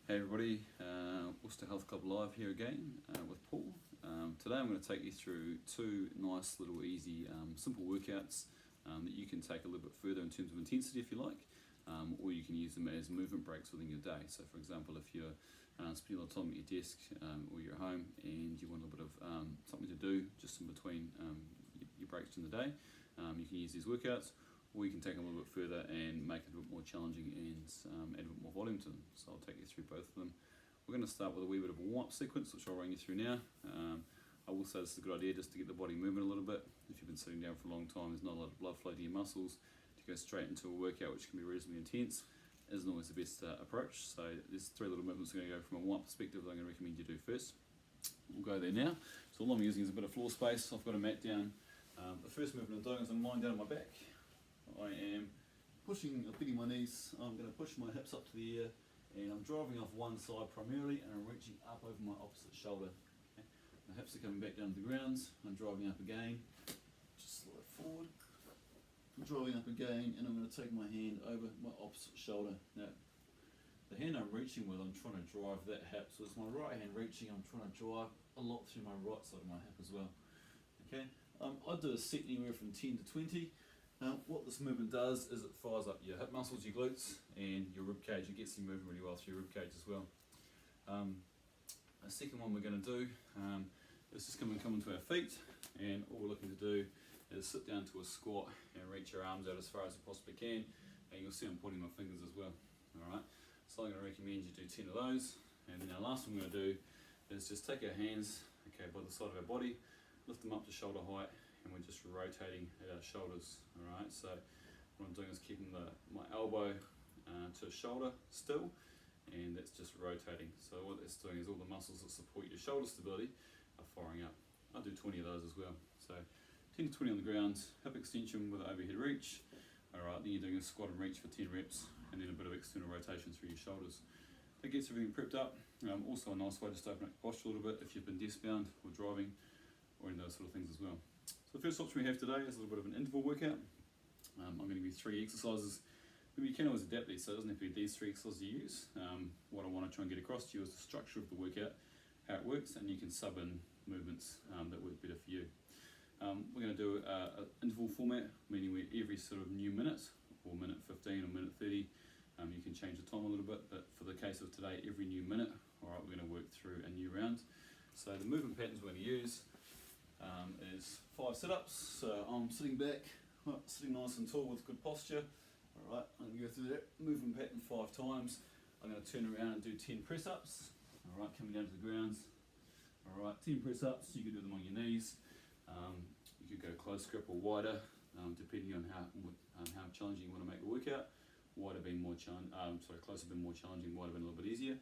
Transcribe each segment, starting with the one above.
Hey everybody, Worcester Health Club Live here again with Paul. Today I'm going to take you through two nice little easy simple workouts that you can take a little bit further in terms of intensity if you like, or you can use them as movement breaks within your day. So for example, if you're spending a lot of time at your desk or you're at home and you want a little bit of something to do just in between your breaks in the day, you can use these workouts. Or you can take them a little bit further and make it a bit more challenging and add a bit more volume to them. So I'll take you through both of them. We're going to start with a wee bit of a warm-up sequence, which I'll run you through now. I will say this is a good idea just to get the body moving a little bit. If you've been sitting down for a long time, there's not a lot of blood flow to your muscles. To go straight into a workout, which can be reasonably intense, isn't always the best approach. So there's three little movements we're going to go from a warm-up perspective that I'm going to recommend you do first. We'll go there now. So all I'm using is a bit of floor space. I've got a mat down. The first movement I'm doing is I'm lying down on my back. I am bending my knees, I'm going to push my hips up to the air and I'm driving off one side primarily and I'm reaching up over my opposite shoulder. Okay. My hips are coming back down to the ground, I'm driving up again, just slide forward, I'm driving up again and I'm going to take my hand over my opposite shoulder. Now, the hand I'm reaching with, I'm trying to drive that hip, so it's my right hand reaching, I'm trying to drive a lot through my right side of my hip as well. Okay, I do a set anywhere from 10 to 20. What this movement does is it fires up your hip muscles, your glutes, and your rib cage. It gets you moving really well through your rib cage as well. The second one we're going to do is just come into our feet, and all we're looking to do is sit down to a squat and reach your arms out as far as you possibly can. And you'll see I'm pointing my fingers as well. Alright, so I'm going to recommend you do 10 of those. And then our last one we're going to do is just take our hands, okay, by the side of our body, lift them up to shoulder height, and we're just rotating at our shoulders. Alright, so what I'm doing is keeping my elbow to shoulder still, and that's just rotating. So what that's doing is all the muscles that support your shoulder stability are firing up. I'll do 20 of those as well. So 10 to 20 on the ground, hip extension with an overhead reach. Alright, then you're doing a squat and reach for 10 reps, and then a bit of external rotation through your shoulders. That gets everything prepped up. Also a nice way to open up your posture a little bit if you've been desk bound or driving or any of those sort of things as well. So the first option we have today is a little bit of an interval workout. I'm going to give you 3 exercises. You can always adapt these, so it doesn't have to be these 3 exercises you use. What I want to try and get across to you is the structure of the workout, how it works, and you can sub in movements that work better for you. We're going to do an interval format, meaning where every sort of new minute, or minute 15 or minute 30, you can change the time a little bit, but for the case of today, every new minute, alright, we're going to work through a new round. So the movement patterns we're going to use is 5 sit-ups. So I'm sitting back, sitting nice and tall with good posture. Alright, I'm going to go through that movement pattern 5 times. I'm going to turn around and do 10 press-ups. Alright, coming down to the ground. Alright, 10 press-ups, you can do them on your knees. You could go close grip or wider, depending on how challenging you want to make the workout. Wider being more closer being more challenging, wider being a little bit easier.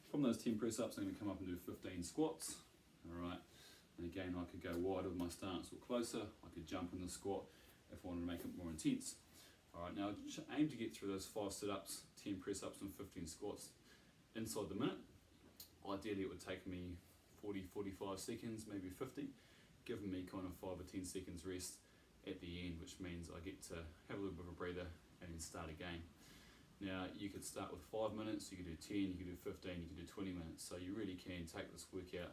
From those 10 press-ups, I'm going to come up and do 15 squats. Alright. And again, I could go wider with my stance or closer. I could jump in the squat if I wanted to make it more intense. Alright, now aim to get through those 5 sit-ups, 10 press-ups and 15 squats inside the minute. Ideally it would take me 40, 45 seconds, maybe 50, giving me kind of 5 or 10 seconds rest at the end, which means I get to have a little bit of a breather and then start again. Now you could start with 5 minutes, you could do 10, you could do 15, you could do 20 minutes. So you really can take this workout,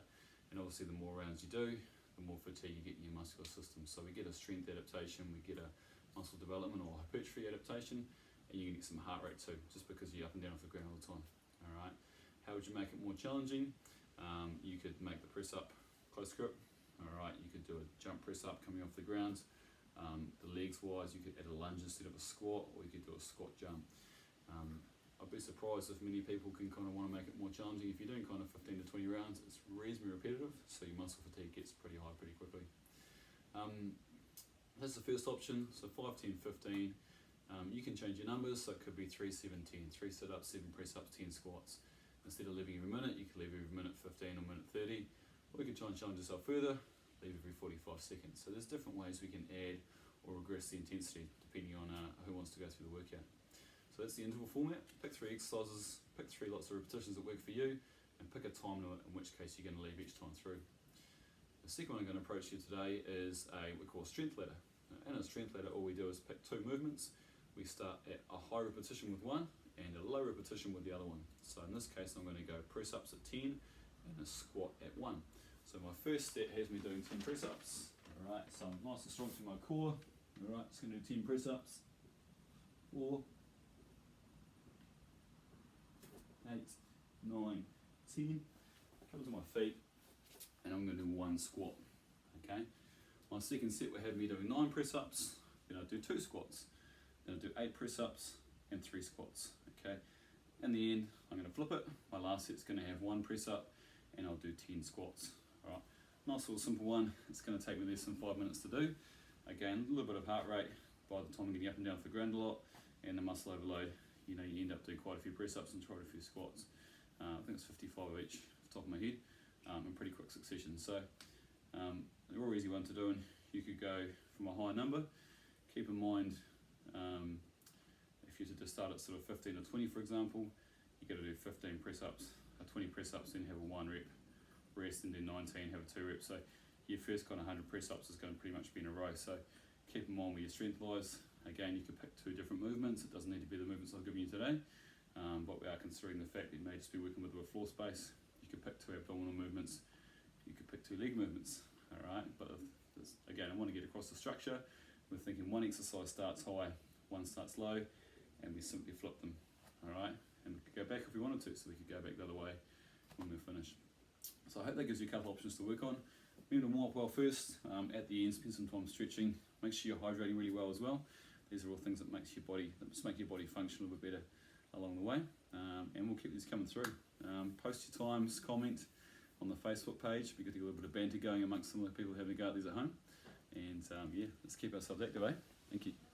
and obviously the more rounds you do, the more fatigue you get in your muscular system. So we get a strength adaptation, we get a muscle development or hypertrophy adaptation, and you can get some heart rate too, just because you're up and down off the ground all the time. Alright, how would you make it more challenging? You could make the press up close grip. Alright, you could do a jump press up coming off the ground. The legs wise, you could add a lunge instead of a squat, or you could do a squat jump. I'd be surprised if many people can kind of want to make it more challenging. If you're doing kind of 15 to 20 rounds, it's reasonably repetitive, so your muscle fatigue gets pretty high pretty quickly. That's the first option, so 5, 10, 15. You can change your numbers, so it could be 3, 7, 10, 3 sit-ups, 7 press-ups, 10 squats. Instead of leaving every minute, you could leave every minute 15 or minute 30. Or you could try and challenge yourself further, leave every 45 seconds. So there's different ways we can add or regress the intensity depending on who wants to go through the workout. So that's the interval format. Pick 3 exercises, pick 3 lots of repetitions that work for you, and pick a time limit, in which case you're going to leave each time through. The second one I'm going to approach you today is what we call a strength ladder. In a strength ladder, all we do is pick 2 movements. We start at a high repetition with one, and a low repetition with the other one. So in this case, I'm going to go press ups at 10 and a squat at 1. So my first set has me doing 10 press ups. Alright, so I'm nice and strong through my core. Alright, just going to do 10 press ups. 4, 8, 9, 10. Come to my feet, and I'm going to do 1 squat. Okay. My second set will have me doing 9 press ups. Then I'll do 2 squats. Then I'll do 8 press ups and 3 squats. Okay. In the end, I'm going to flip it. My last set's going to have 1 press up, and I'll do 10 squats. All right. Nice little simple one. It's going to take me less than 5 minutes to do. Again, a little bit of heart rate by the time I'm getting up and down for the ground a lot, and the muscle overload. You know, you end up doing quite a few press ups and quite a few squats. I think it's 55 of each off the top of my head, in pretty quick succession. So they're all easy one to do, and you could go from a high number. Keep in mind, if you were to start at sort of 15 or 20, for example, you got to do 15 press ups, 20 press ups, then have a 1 rep rest, and then 19, have a 2 rep. So your first kind of 100 press ups is going to pretty much be in a row. So keep in mind where your strength lies. Again, you could pick 2 different movements. It doesn't need to be the movements I've given you today, but we are considering the fact that you may just be working with a floor space. You could pick 2 abdominal movements. You could pick 2 leg movements. All right, but again, I want to get across the structure. We're thinking 1 exercise starts high, 1 starts low, and we simply flip them. All right, and we could go back if we wanted to, so we could go back the other way when we're finished. So I hope that gives you a couple of options to work on. Remember to warm up well first. At the end, spend some time stretching. Make sure you're hydrating really well as well. These are all things that make your body function a little bit better along the way. And we'll keep these coming through. Post your times, comment on the Facebook page. We've got to get a little bit of banter going amongst some of the people having a go at these at home. And yeah, let's keep ourselves active, eh? Thank you.